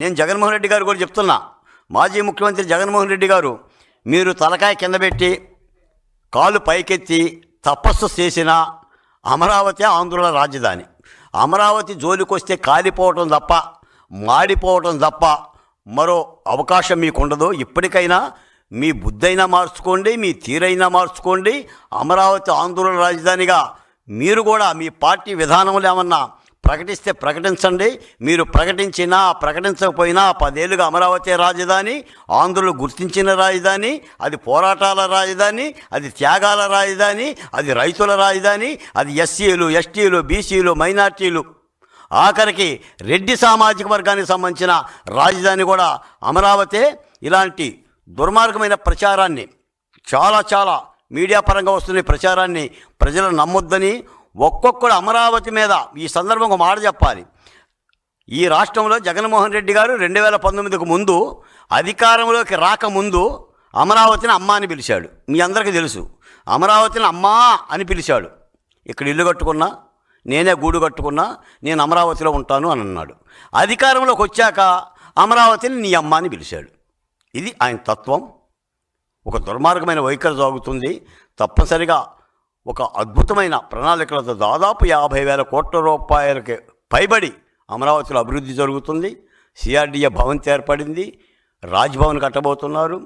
నేను జగన్మోహన్ రెడ్డి గారు కూడా చెప్తున్నా, మాజీ ముఖ్యమంత్రి జగన్మోహన్ రెడ్డి గారు, మీరు తలకాయ కింద పెట్టి కాలు పైకెత్తి తపస్సు చేసిన అమరావతి ఆంధ్రుల రాజధాని. అమరావతి జోలికొస్తే కాలిపోవటం తప్ప, మాడిపోవటం తప్ప మరో అవకాశం మీకు ఉండదు. ఇప్పటికైనా మీ బుద్ధైనా మార్చుకోండి, మీ తీరైనా మార్చుకోండి. అమరావతి ఆంధ్రుల రాజధానిగా మీరు కూడా మీ పార్టీ విధానములు ఏమన్నా ప్రకటిస్తే ప్రకటించండి. మీరు ప్రకటించినా ప్రకటించకపోయినా 10 ఏళ్ళుగా అమరావతి రాజధాని, ఆంధ్రులు గుర్తించిన రాజధాని, అది పోరాటాల రాజధాని, అది త్యాగాల రాజధాని, అది రైతుల రాజధాని, అది ఎస్సీలు, ఎస్టీలు, బీసీలు, మైనార్టీలు, ఆఖరికి రెడ్డి సామాజిక వర్గానికి సంబంధించిన రాజధాని కూడా అమరావతి. ఇలాంటి దుర్మార్గమైన ప్రచారాన్ని, చాలా మీడియా పరంగా వస్తున్న ప్రచారాన్ని ప్రజలు నమ్మొద్దని, ఒక్కొక్కడు అమరావతి మీద ఈ సందర్భంగా మాట చెప్పాలి. ఈ రాష్ట్రంలో జగన్మోహన్ రెడ్డి గారు 2019కు ముందు అధికారంలోకి రాకముందు అమరావతిని అమ్మ అని పిలిచాడు. మీ అందరికీ తెలుసు, అమరావతిని అమ్మా అని పిలిచాడు. ఇక్కడ ఇల్లు కట్టుకున్నా, నేనే గూడు కట్టుకున్నా, నేను అమరావతిలో ఉంటాను అని అన్నాడు. అధికారంలోకి వచ్చాక అమరావతిని నీ అమ్మ అని పిలిచాడు. ఇది ఆయన తత్వం. ఒక దుర్మార్గమైన వైఖరి సాగుతుంది. తప్పనిసరిగా ఒక అద్భుతమైన ప్రణాళికలతో దాదాపు 50,000 కోట్ల రూపాయలకి పైబడి అమరావతిలో అభివృద్ధి జరుగుతుంది. సిఆర్డీఏ భవంతి ఏర్పడింది, రాజ్భవన్ కట్టబోతున్నారు,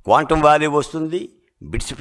క్వాంటమ్ వ్యాలీ వస్తుంది, బిట్స్